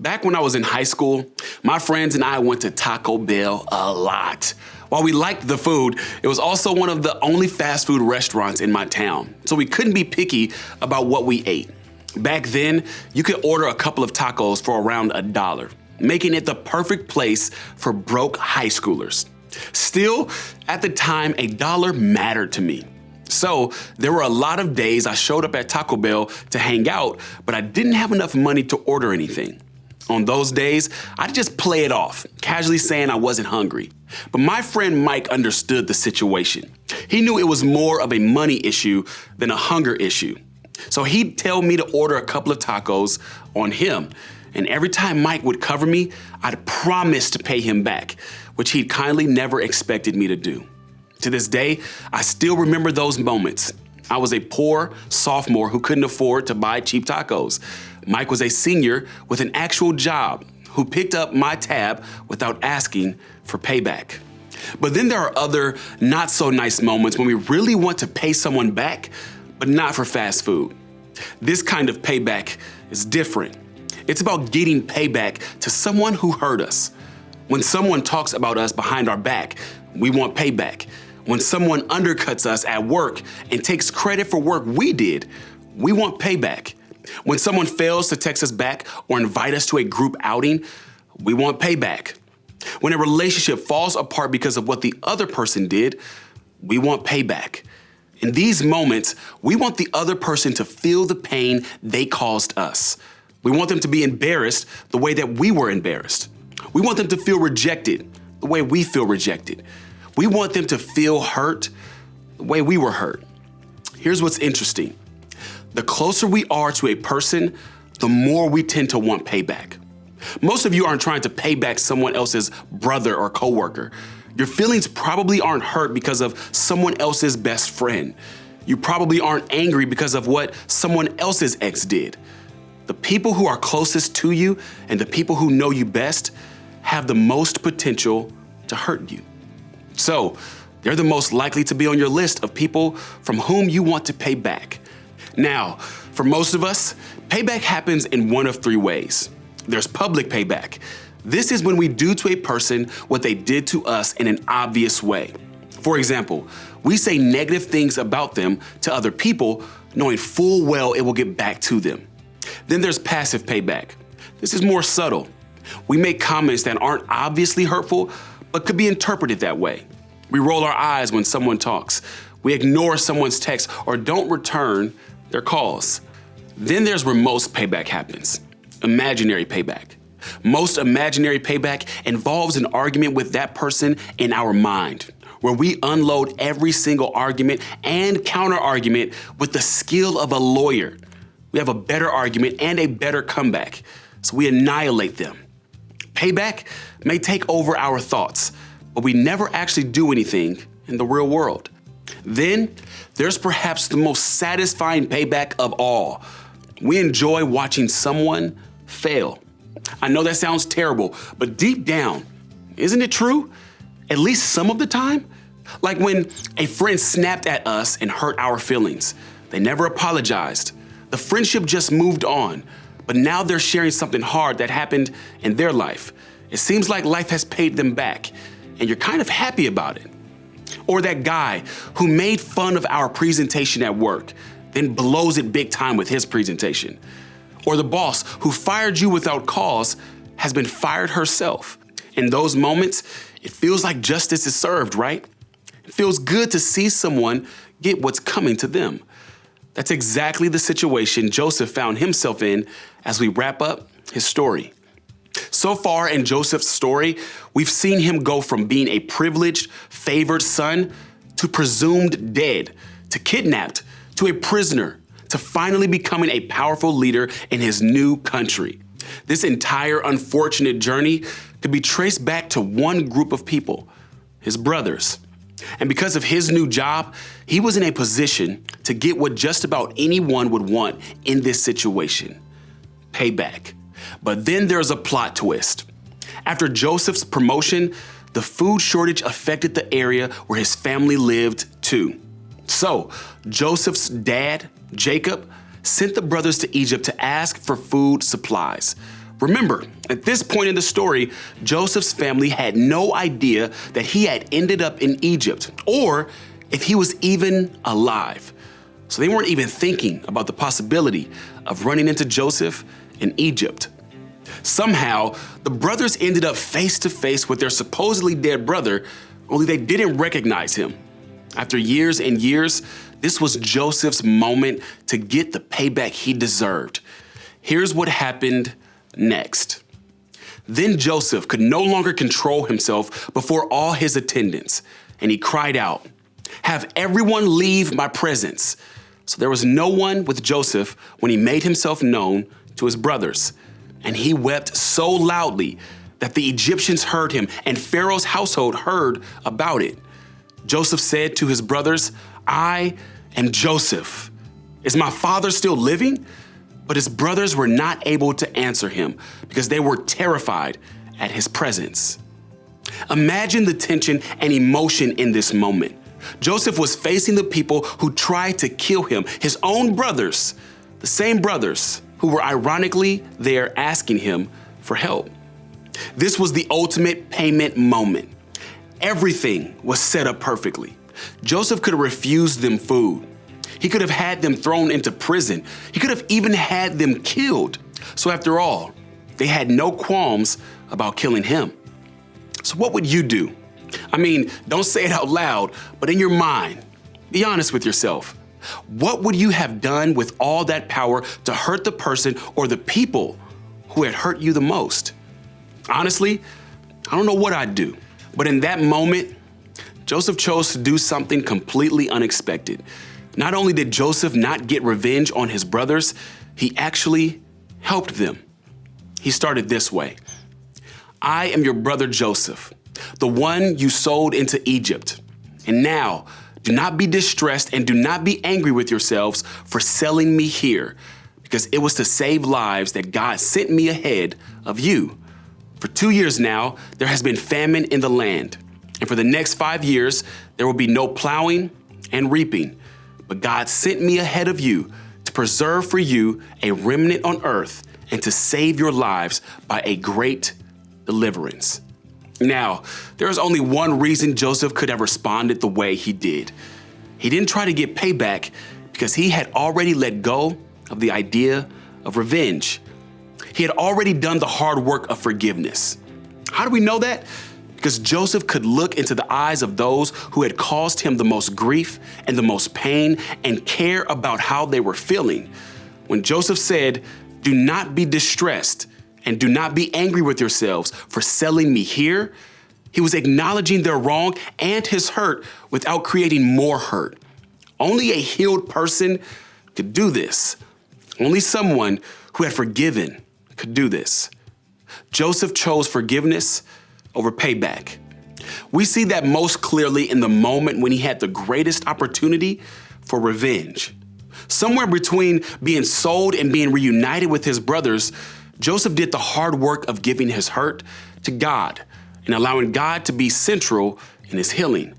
Back when I was in high school, my friends and I went to Taco Bell a lot. While we liked the food, it was also one of the only fast food restaurants in my town, so we couldn't be picky about what we ate. Back then, you could order a couple of tacos for around $1, making it the perfect place for broke high schoolers. Still, at the time, $1 mattered to me. So there were a lot of days I showed up at Taco Bell to hang out, but I didn't have enough money to order anything. On those days, I'd just play it off, casually saying I wasn't hungry. But my friend Mike understood the situation. He knew it was more of a money issue than a hunger issue. So he'd tell me to order a couple of tacos on him. And every time Mike would cover me, I'd promise to pay him back, which he'd kindly never expected me to do. To this day, I still remember those moments. I was a poor sophomore who couldn't afford to buy cheap tacos. Mike was a senior with an actual job who picked up my tab without asking for payback. But then there are other not so nice moments when we really want to pay someone back, but not for fast food. This kind of payback is different. It's about getting payback to someone who hurt us. When someone talks about us behind our back, we want payback. When someone undercuts us at work and takes credit for work we did, we want payback. When someone fails to text us back or invite us to a group outing, we want payback. When a relationship falls apart because of what the other person did, we want payback. In these moments, we want the other person to feel the pain they caused us. We want them to be embarrassed the way that we were embarrassed. We want them to feel rejected the way we feel rejected. We want them to feel hurt the way we were hurt. Here's what's interesting. The closer we are to a person, the more we tend to want payback. Most of you aren't trying to pay back someone else's brother or coworker. Your feelings probably aren't hurt because of someone else's best friend. You probably aren't angry because of what someone else's ex did. The people who are closest to you and the people who know you best have the most potential to hurt you. So, they're the most likely to be on your list of people from whom you want to pay back. Now, for most of us, payback happens in one of three ways. There's public payback. This is when we do to a person what they did to us in an obvious way. For example, we say negative things about them to other people, knowing full well it will get back to them. Then there's passive payback. This is more subtle. We make comments that aren't obviously hurtful, but could be interpreted that way. We roll our eyes when someone talks. We ignore someone's text or don't return their calls. Then there's where most payback happens. Imaginary payback. Most imaginary payback involves an argument with that person in our mind, where we unload every single argument and counter argument with the skill of a lawyer. We have a better argument and a better comeback, so we annihilate them. Payback may take over our thoughts, but we never actually do anything in the real world. Then there's perhaps the most satisfying payback of all. We enjoy watching someone fail. I know that sounds terrible, but deep down, isn't it true? At least some of the time? Like when a friend snapped at us and hurt our feelings. They never apologized. The friendship just moved on, but now they're sharing something hard that happened in their life. It seems like life has paid them back, and you're kind of happy about it. Or that guy who made fun of our presentation at work, then blows it big time with his presentation. Or the boss who fired you without cause has been fired herself. In those moments, it feels like justice is served, right? It feels good to see someone get what's coming to them. That's exactly the situation Joseph found himself in as we wrap up his story. So far in Joseph's story, we've seen him go from being a privileged, favored son to presumed dead, to kidnapped, to a prisoner, to finally becoming a powerful leader in his new country. This entire unfortunate journey could be traced back to one group of people, his brothers. And because of his new job, he was in a position to get what just about anyone would want in this situation: payback. But then there's a plot twist. After Joseph's promotion, the food shortage affected the area where his family lived too. So Joseph's dad, Jacob, sent the brothers to Egypt to ask for food supplies. Remember, at this point in the story, Joseph's family had no idea that he had ended up in Egypt or if he was even alive. So they weren't even thinking about the possibility of running into Joseph in Egypt. Somehow, the brothers ended up face to face with their supposedly dead brother, only they didn't recognize him. After years and years, this was Joseph's moment to get the payback he deserved. Here's what happened next. Then Joseph could no longer control himself before all his attendants, and he cried out, "Have everyone leave my presence." So there was no one with Joseph when he made himself known to his brothers. And he wept so loudly that the Egyptians heard him and Pharaoh's household heard about it. Joseph said to his brothers, "I am Joseph. Is my father still living?" But his brothers were not able to answer him because they were terrified at his presence. Imagine the tension and emotion in this moment. Joseph was facing the people who tried to kill him, his own brothers, the same brothers who were ironically there asking him for help. This was the ultimate payment moment. Everything was set up perfectly. Joseph could have refused them food. He could have had them thrown into prison. He could have even had them killed. So after all, they had no qualms about killing him. So what would you do? I mean, don't say it out loud, but in your mind, be honest with yourself. What would you have done with all that power to hurt the person or the people who had hurt you the most? Honestly, I don't know what I'd do. But in that moment, Joseph chose to do something completely unexpected. Not only did Joseph not get revenge on his brothers, he actually helped them. He started this way. "I am your brother Joseph, the one you sold into Egypt. And now, do not be distressed and do not be angry with yourselves for selling me here, because it was to save lives that God sent me ahead of you. For 2 years now, there has been famine in the land. And for the next 5 years, there will be no plowing and reaping. But God sent me ahead of you to preserve for you a remnant on earth and to save your lives by a great deliverance." Now, there is only one reason Joseph could have responded the way he did. He didn't try to get payback because he had already let go of the idea of revenge. He had already done the hard work of forgiveness. How do we know that? Because Joseph could look into the eyes of those who had caused him the most grief and the most pain and care about how they were feeling. When Joseph said, "Do not be distressed and do not be angry with yourselves for selling me here," he was acknowledging their wrong and his hurt without creating more hurt. Only a healed person could do this. Only someone who had forgiven could do this. Joseph chose forgiveness over payback. We see that most clearly in the moment when he had the greatest opportunity for revenge. Somewhere between being sold and being reunited with his brothers, Joseph did the hard work of giving his hurt to God and allowing God to be central in his healing.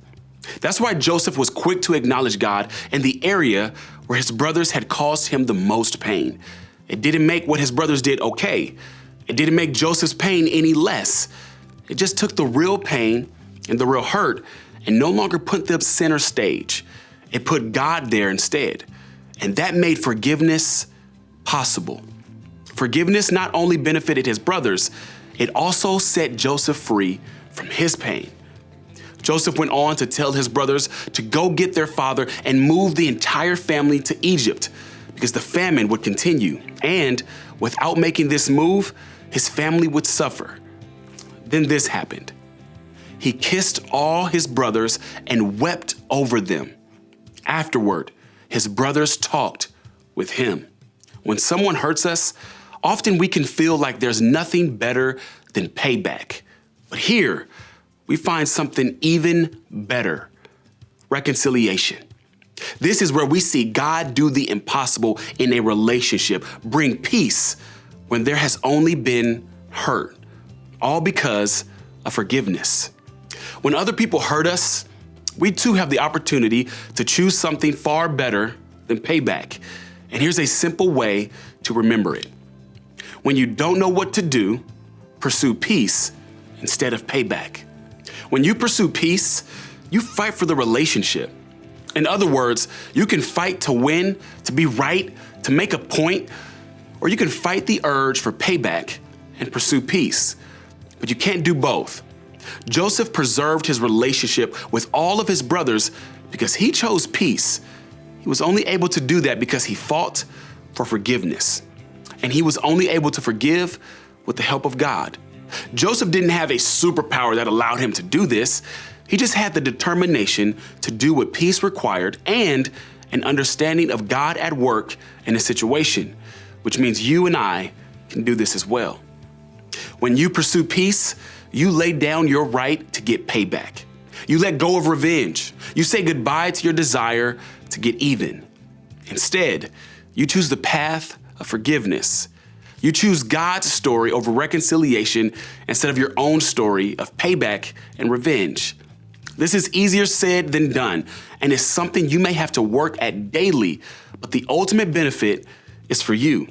That's why Joseph was quick to acknowledge God in the area where his brothers had caused him the most pain. It didn't make what his brothers did okay. It didn't make Joseph's pain any less. It just took the real pain and the real hurt and no longer put them center stage. It put God there instead. And that made forgiveness possible. Forgiveness not only benefited his brothers, it also set Joseph free from his pain. Joseph went on to tell his brothers to go get their father and move the entire family to Egypt because the famine would continue. And without making this move, his family would suffer. Then this happened. He kissed all his brothers and wept over them. Afterward, his brothers talked with him. When someone hurts us, often we can feel like there's nothing better than payback. But here, we find something even better: reconciliation. This is where we see God do the impossible in a relationship, bring peace when there has only been hurt. All because of forgiveness. When other people hurt us, we too have the opportunity to choose something far better than payback. And here's a simple way to remember it. When you don't know what to do, pursue peace instead of payback. When you pursue peace, you fight for the relationship. In other words, you can fight to win, to be right, to make a point, or you can fight the urge for payback and pursue peace. But you can't do both. Joseph preserved his relationship with all of his brothers because he chose peace. He was only able to do that because he fought for forgiveness. And he was only able to forgive with the help of God. Joseph didn't have a superpower that allowed him to do this. He just had the determination to do what peace required and an understanding of God at work in a situation, which means you and I can do this as well. When you pursue peace, you lay down your right to get payback. You let go of revenge. You say goodbye to your desire to get even. Instead, you choose the path of forgiveness. You choose God's story over reconciliation instead of your own story of payback and revenge. This is easier said than done, and it's something you may have to work at daily, but the ultimate benefit is for you.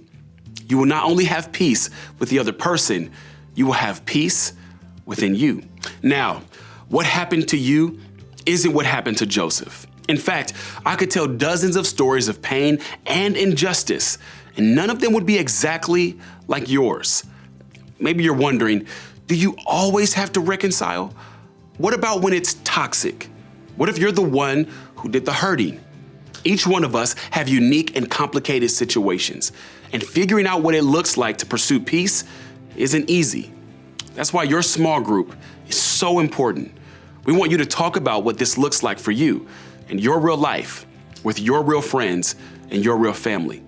You will not only have peace with the other person, you will have peace within you. Now, what happened to you isn't what happened to Joseph. In fact, I could tell dozens of stories of pain and injustice, and none of them would be exactly like yours. Maybe you're wondering, do you always have to reconcile? What about when it's toxic? What if you're the one who did the hurting? Each one of us have unique and complicated situations, and figuring out what it looks like to pursue peace isn't easy. That's why your small group is so important. We want you to talk about what this looks like for you in your real life, with your real friends and your real family.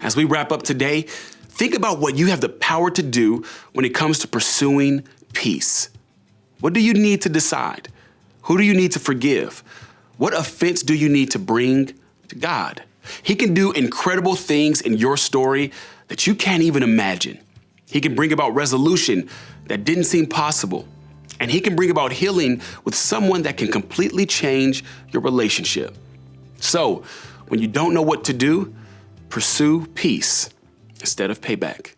As we wrap up today, think about what you have the power to do when it comes to pursuing peace. What do you need to decide? Who do you need to forgive? What offense do you need to bring to God? He can do incredible things in your story that you can't even imagine. He can bring about resolution that didn't seem possible. And he can bring about healing with someone that can completely change your relationship. So, when you don't know what to do, pursue peace instead of payback.